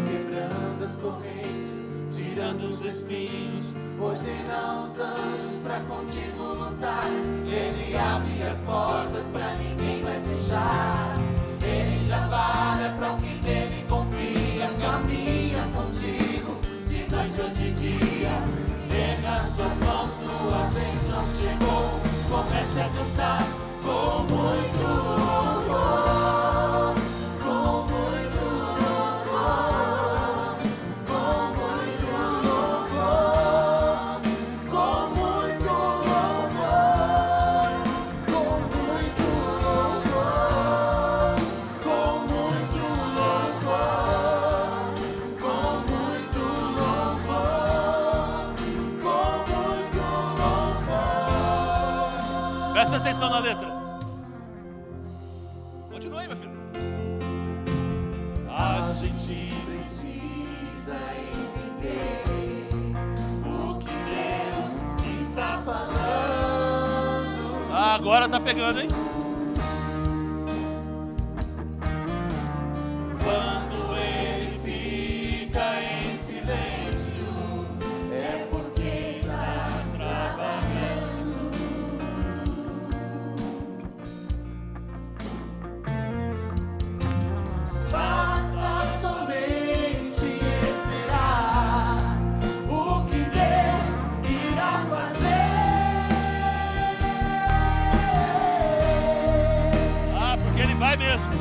quebrando as correntes, tirando os espinhos, ordena aos anjos para contigo lutar. Ele abre as portas para ninguém mais fechar. Ele trabalha para o que nele confia, caminha contigo de noite ou de dia. Vê nas tuas mãos, tua bênção chegou. Comece a cantar com muito louvor, com muito louvor, com muito louvor, com muito louvor, com muito louvor, com muito louvor, com muito louvor, com muito louvor. Presta atenção na letra. Continua aí, meu filho. A gente precisa entender o que Deus está fazendo. Agora tá pegando, hein? Quando Ele fica em silêncio, é porque está trabalhando. Basta somente esperar o que Deus irá fazer. Ah, porque Ele vai mesmo.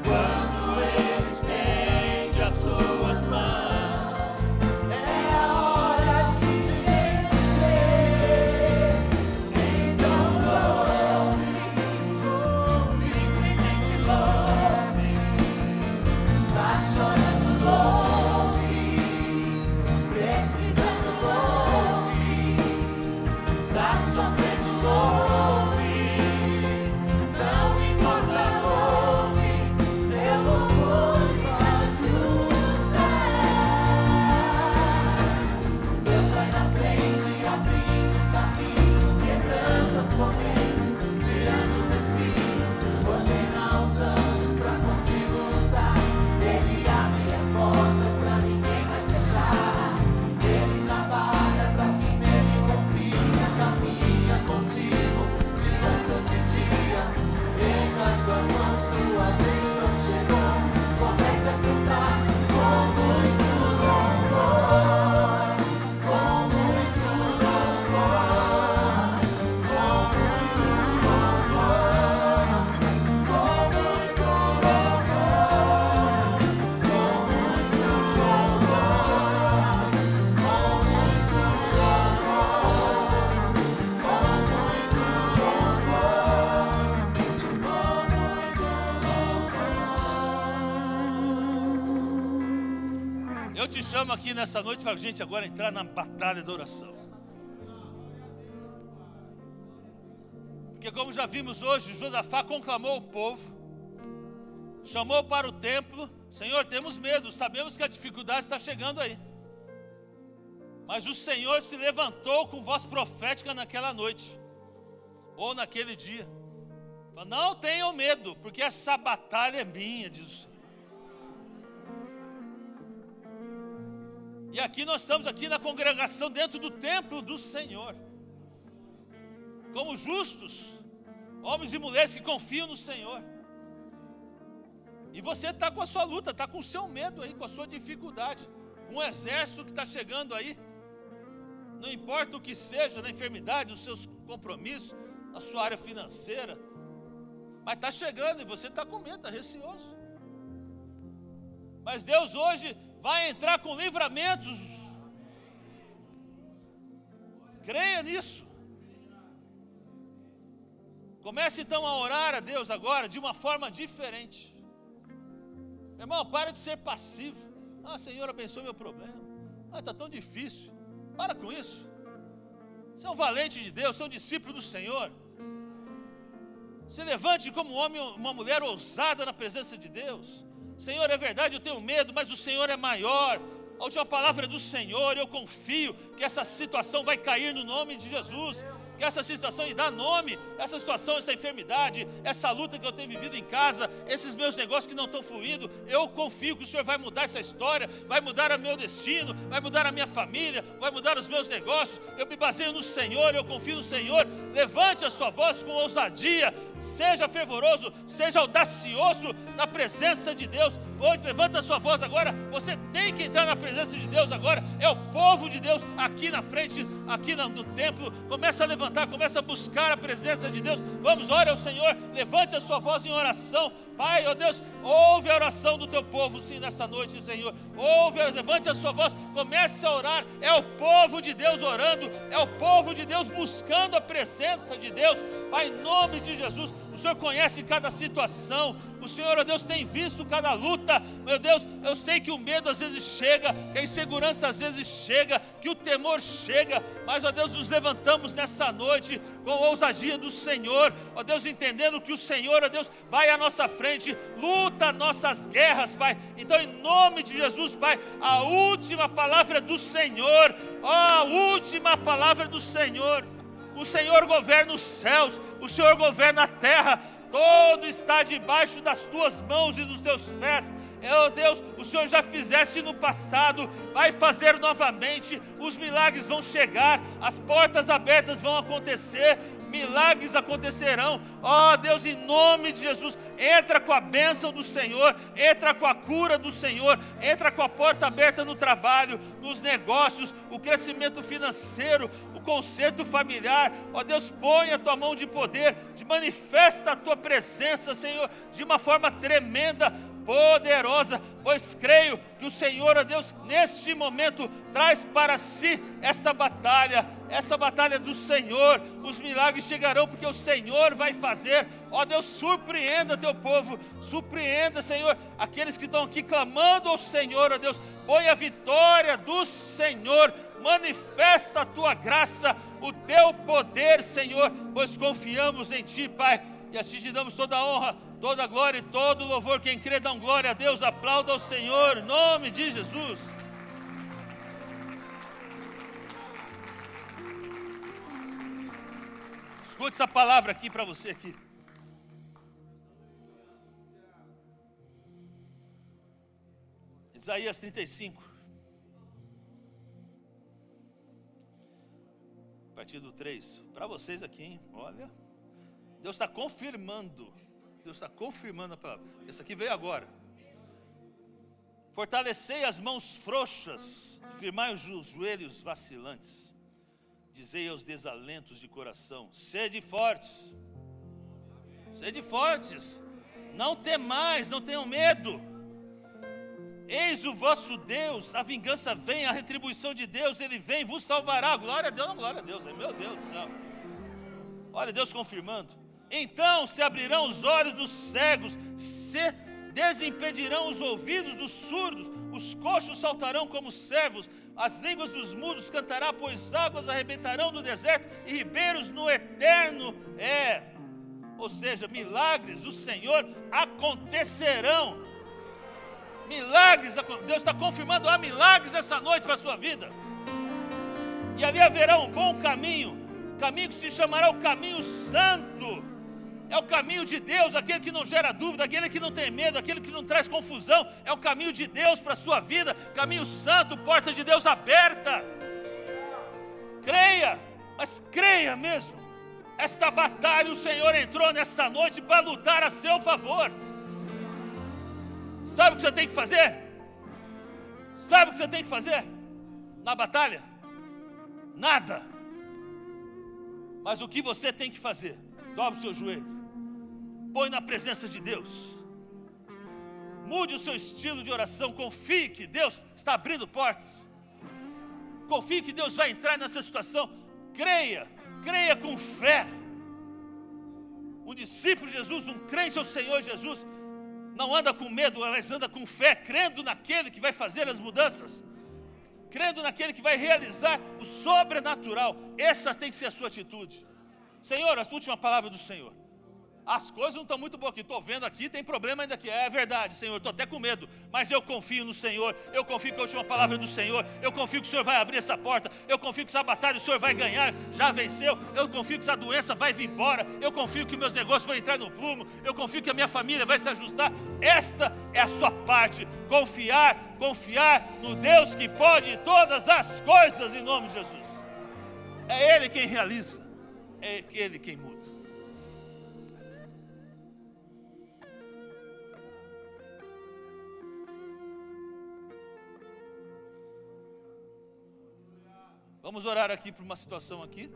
Quando Ele estende as suas mãos, é a hora de estamos aqui nessa noite para a gente agora entrar na batalha da oração. Porque como já vimos hoje, Josafá conclamou o povo, chamou para o templo. Senhor, temos medo, sabemos que a dificuldade está chegando aí. Mas o Senhor se levantou com voz profética naquela noite, ou naquele dia. Falou, não tenham medo, porque essa batalha é minha, diz o Senhor. E aqui nós estamos aqui na congregação, dentro do templo do Senhor, como justos, homens e mulheres que confiam no Senhor. E você está com a sua luta, está com o seu medo aí, com a sua dificuldade, com o exército que está chegando aí. Não importa o que seja, na enfermidade, os seus compromissos, na sua área financeira, mas está chegando e você está com medo, está receoso. Mas Deus hoje vai entrar com livramentos. Creia nisso. Comece então a orar a Deus agora de uma forma diferente. Meu irmão, para de ser passivo. Senhor, abençoe meu problema. Está tão difícil. Para com isso. Você é um valente de Deus, você é um discípulo do Senhor. Se levante como um homem, uma mulher ousada na presença de Deus. Senhor, é verdade, eu tenho medo, mas o Senhor é maior. A última palavra é do Senhor, eu confio que essa situação vai cair no nome de Jesus. Que essa situação, e dá nome, essa situação, essa enfermidade, essa luta que eu tenho vivido em casa, esses meus negócios que não estão fluindo, eu confio que o Senhor vai mudar essa história, vai mudar o meu destino, vai mudar a minha família, vai mudar os meus negócios. Eu me baseio no Senhor, eu confio no Senhor. Levante a sua voz com ousadia, seja fervoroso, seja audacioso na presença de Deus. Hoje, levanta a sua voz agora. Você tem que entrar na presença de Deus agora. É o povo de Deus aqui na frente, aqui no templo. Começa a levantar, começa a buscar a presença de Deus. Vamos, ore ao Senhor. Levante a sua voz em oração. Pai, ó Deus, ouve a oração do teu povo, sim, nessa noite, Senhor. Levante a sua voz, comece a orar. É o povo de Deus orando, é o povo de Deus buscando a presença de Deus. Pai, em nome de Jesus, o Senhor conhece cada situação. O Senhor, ó Deus, tem visto cada luta. Meu Deus, eu sei que o medo às vezes chega, que a insegurança às vezes chega, que o temor chega, mas, ó Deus, nos levantamos nessa noite com a ousadia do Senhor, ó Deus, entendendo que o Senhor, ó Deus, vai à nossa frente, luta nossas guerras, Pai. Então, em nome de Jesus, Pai, a última palavra do Senhor, a última palavra do Senhor. O Senhor governa os céus, o Senhor governa a terra, todo está debaixo das tuas mãos e dos teus pés. Oh Deus, o Senhor já fizeste no passado, vai fazer novamente. Os milagres vão chegar, as portas abertas vão acontecer, milagres acontecerão. Ó Deus, em nome de Jesus, entra com a bênção do Senhor, entra com a cura do Senhor, entra com a porta aberta no trabalho, nos negócios, o crescimento financeiro, o conserto familiar. Ó Deus, põe a tua mão de poder, manifesta a tua presença, Senhor, de uma forma tremenda, poderosa, pois creio que o Senhor, ó Deus, neste momento traz para si essa batalha do Senhor. Os milagres chegarão porque o Senhor vai fazer. Ó Deus, surpreenda teu povo, surpreenda, Senhor, aqueles que estão aqui clamando ao Senhor. Ó Deus, põe a vitória do Senhor, manifesta a tua graça, o teu poder, Senhor, pois confiamos em ti, Pai. E assim te damos toda a honra, toda a glória e todo o louvor. Quem crê, dá glória a Deus, aplauda ao Senhor, em nome de Jesus. Escute essa palavra aqui para você aqui. Isaías 35. A partir do 3. Para vocês aqui, hein? Olha. Deus está confirmando. Deus está confirmando a palavra. Essa aqui veio agora. Fortalecei as mãos frouxas, firmai os joelhos vacilantes. Dizei aos desalentos de coração: sede fortes. Sede fortes. Não temais, não tenham medo. Eis o vosso Deus, a vingança vem, a retribuição de Deus, Ele vem, vos salvará. Glória a Deus, não, glória a Deus, meu Deus do céu. Olha Deus confirmando. Então se abrirão os olhos dos cegos, se Desimpedirão os ouvidos dos surdos, os coxos saltarão como servos, as línguas dos mudos cantará, pois águas arrebentarão no deserto e ribeiros no eterno. Ou seja, milagres do Senhor acontecerão. Milagres, Deus está confirmando, há milagres essa noite para a sua vida. E ali haverá um bom caminho que se chamará o caminho santo. É o caminho de Deus, aquele que não gera dúvida, aquele que não tem medo, aquele que não traz confusão. É o caminho de Deus para a sua vida, caminho santo, porta de Deus aberta. Creia, mas creia mesmo. Esta batalha o Senhor entrou nessa noite para lutar a seu favor. Sabe o que você tem que fazer? Sabe o que você tem que fazer na batalha? Nada. Mas o que você tem que fazer? Dobre o seu joelho. Põe na presença de Deus. Mude o seu estilo de oração. Confie que Deus está abrindo portas. Confie que Deus vai entrar nessa situação. Creia com fé. Um discípulo de Jesus, um crente ao Senhor Jesus, não anda com medo, mas anda com fé, crendo naquele que vai fazer as mudanças, crendo naquele que vai realizar o sobrenatural. Essa tem que ser a sua atitude. Senhor, a última palavra do Senhor. As coisas não estão muito boas aqui, estou vendo aqui, tem problema ainda aqui. É verdade, Senhor, estou até com medo, mas eu confio no Senhor, eu confio que a última palavra do Senhor, eu confio que o Senhor vai abrir essa porta, eu confio que essa batalha o Senhor vai ganhar, já venceu, eu confio que essa doença vai vir embora, eu confio que meus negócios vão entrar no prumo, eu confio que a minha família vai se ajustar. Esta é a sua parte, confiar no Deus que pode todas as coisas, em nome de Jesus. É Ele quem realiza, é Ele quem muda. Vamos orar aqui por uma situação aqui.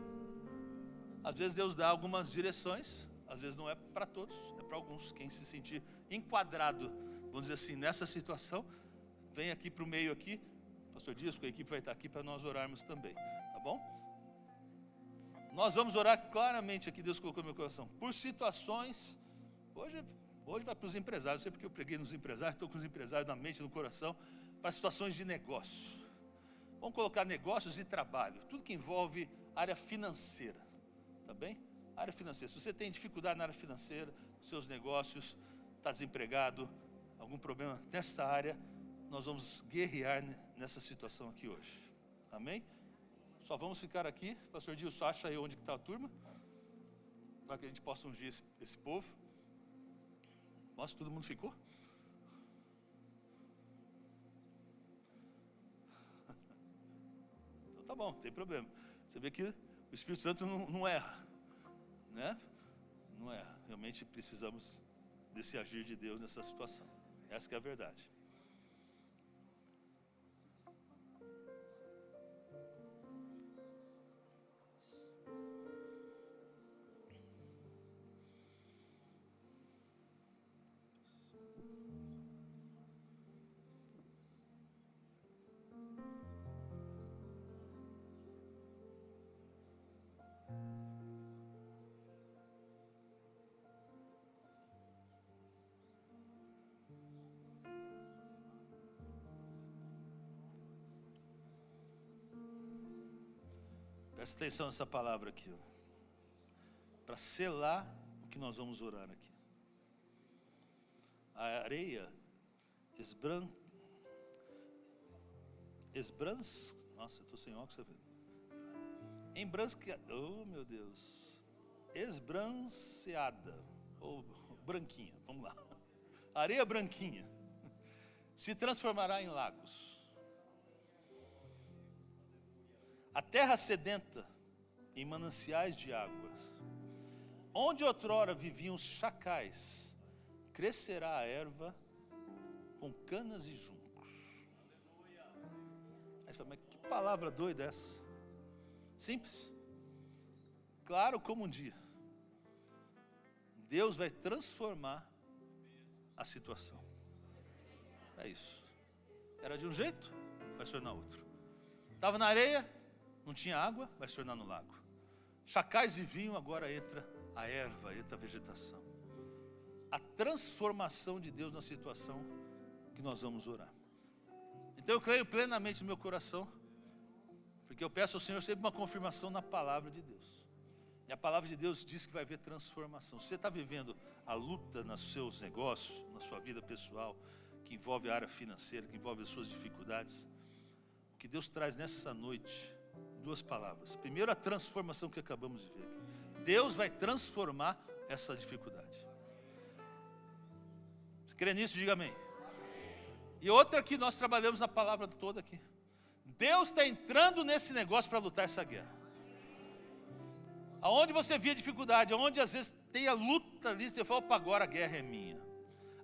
Às vezes Deus dá algumas direções, às vezes não é para todos, é para alguns. Quem se sentir enquadrado, vamos dizer assim, nessa situação, vem aqui para o meio aqui. Pastor Dias, a equipe vai estar aqui para nós orarmos também, tá bom? Nós vamos orar claramente aqui, Deus colocou no meu coração, por situações. Hoje vai para os empresários, sempre que eu preguei nos empresários, estou com os empresários na mente, no coração, para situações de negócio. Vamos colocar negócios e trabalho, tudo que envolve área financeira, tá bem? Área financeira, se você tem dificuldade na área financeira, seus negócios, está desempregado, algum problema nessa área, nós vamos guerrear nessa situação aqui hoje, amém? Só vamos ficar aqui, pastor Dilson, acha aí onde está a turma, para que a gente possa ungir esse povo. Nossa, todo mundo ficou? Tá bom, não tem problema. Você vê que o Espírito Santo não erra, né? Não erra. Realmente precisamos desse agir de Deus nessa situação. Essa que é a verdade. Presta atenção nessa palavra aqui, para selar o que nós vamos orar aqui. A areia nossa, eu estou sem óculos, oh meu Deus, esbranceada, ou branquinha, vamos lá, areia branquinha, se transformará em lagos. A terra sedenta em mananciais de águas. Onde outrora viviam os chacais, crescerá a erva com canas e juncos. Aí você fala, mas que palavra doida é essa? Simples. Claro como um dia. Deus vai transformar a situação. É isso. Era de um jeito, vai se tornar outro. Estava na areia, não tinha água, vai se tornar no lago. Chacais viviam, agora entra a erva, entra a vegetação. a transformação de Deus na situação que nós vamos orar. Então eu creio plenamente no meu coração, porque eu peço ao Senhor sempre uma confirmação na palavra de Deus. E a palavra de Deus diz que vai haver transformação. Se você está vivendo a luta nos seus negócios, na sua vida pessoal, que envolve a área financeira, que envolve as suas dificuldades, o que Deus traz nessa noite, duas palavras. Primeiro, a transformação que acabamos de ver aqui. Deus vai transformar essa dificuldade. Você crê nisso? Diga amém. E outra que nós trabalhamos a palavra toda aqui. Deus está entrando nesse negócio para lutar essa guerra. Aonde você via dificuldade, aonde às vezes tem a luta ali, você fala, opa, agora a guerra é minha.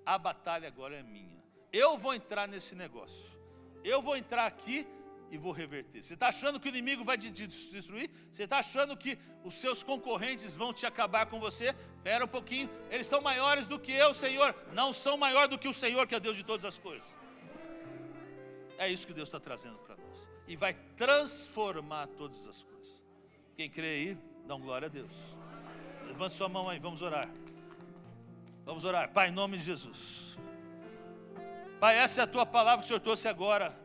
A batalha agora é minha. Eu vou entrar nesse negócio. Eu vou entrar aqui e vou reverter. Você está achando que o inimigo vai te destruir? Você está achando que os seus concorrentes vão te acabar com você? Espera um pouquinho, eles são maiores do que eu, Senhor. Não são maiores do que o Senhor, que é Deus de todas as coisas. É isso que Deus está trazendo para nós. E vai transformar todas as coisas. Quem crê aí, dá um glória a Deus. Levante sua mão aí, vamos orar. Vamos orar. Pai, em nome de Jesus. Pai, essa é a tua palavra que o Senhor trouxe agora,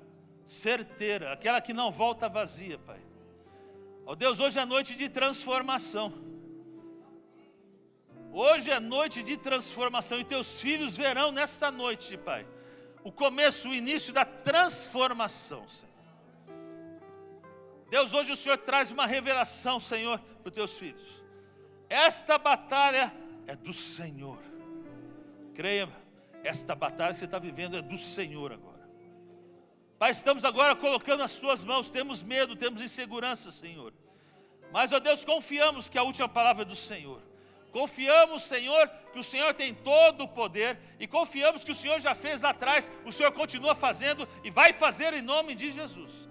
certeira, aquela que não volta vazia, Pai. Ó Deus, hoje é noite de transformação. Hoje é noite de transformação e teus filhos verão nesta noite, Pai, o começo, o início da transformação, Senhor. Deus, hoje o Senhor traz uma revelação, Senhor, para os teus filhos. Esta batalha é do Senhor. Creia, esta batalha que você está vivendo é do Senhor agora. Pai, estamos agora colocando nas suas mãos, temos medo, temos insegurança, Senhor. Mas, ó Deus, confiamos que a última palavra é do Senhor. Confiamos, Senhor, que o Senhor tem todo o poder. E confiamos que o Senhor já fez lá atrás, o Senhor continua fazendo e vai fazer em nome de Jesus.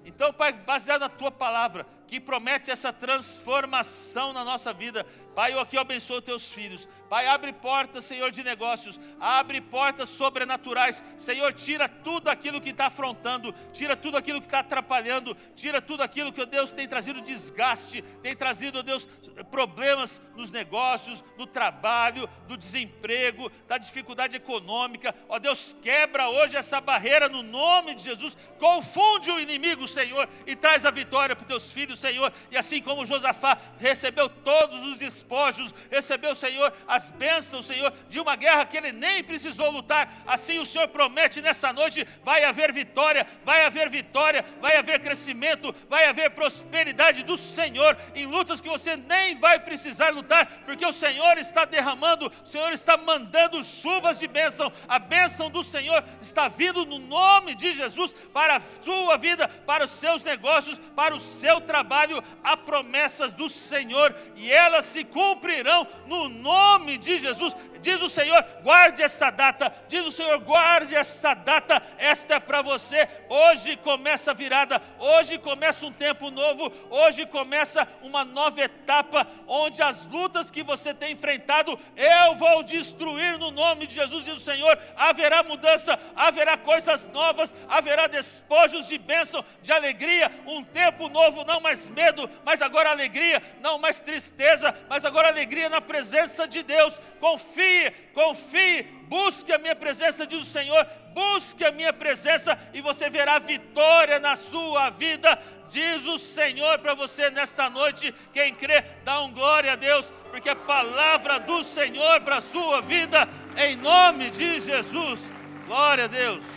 Então, Pai, baseado na tua palavra, que promete essa transformação na nossa vida, Pai, eu aqui abençoo teus filhos. Pai, abre portas, Senhor, de negócios, abre portas sobrenaturais. Senhor, tira tudo aquilo que está afrontando, tira tudo aquilo que está atrapalhando, tira tudo aquilo que, ó Deus, tem trazido desgaste, tem trazido, ó Deus, problemas nos negócios, no trabalho, do desemprego, da dificuldade econômica. Ó Deus, quebra hoje essa barreira no nome de Jesus, confunde o inimigo, Senhor, e traz a vitória para os teus filhos, Senhor. E assim como Josafá recebeu todos os despojos, recebeu, Senhor, as bênçãos, Senhor, de uma guerra que ele nem precisou lutar, assim o Senhor promete nessa noite, vai haver vitória, vai haver vitória, vai haver crescimento, vai haver prosperidade do Senhor, em lutas que você nem vai precisar lutar, porque o Senhor está derramando, o Senhor está mandando chuvas de bênção, a bênção do Senhor está vindo no nome de Jesus, para a sua vida, para os seus negócios, para o seu trabalho. Há promessas do Senhor, e elas se cumprirão no nome de Jesus. Diz o Senhor, guarde essa data. Diz o Senhor, guarde essa data. Esta é para você. Hoje começa a virada. Hoje começa um tempo novo. Hoje começa uma nova etapa, onde as lutas que você tem enfrentado, eu vou destruir no nome de Jesus. Diz o Senhor, haverá mudança, haverá coisas novas, haverá despojos de bênção, de alegria, um tempo novo, não mais medo, mas agora alegria, não mais tristeza, mas agora alegria na presença de Deus. Confie, confie, busque a minha presença, diz o Senhor, busque a minha presença e você verá vitória na sua vida, diz o Senhor para você nesta noite. Quem crê, dá um glória a Deus, porque é palavra do Senhor para a sua vida, em nome de Jesus. Glória a Deus.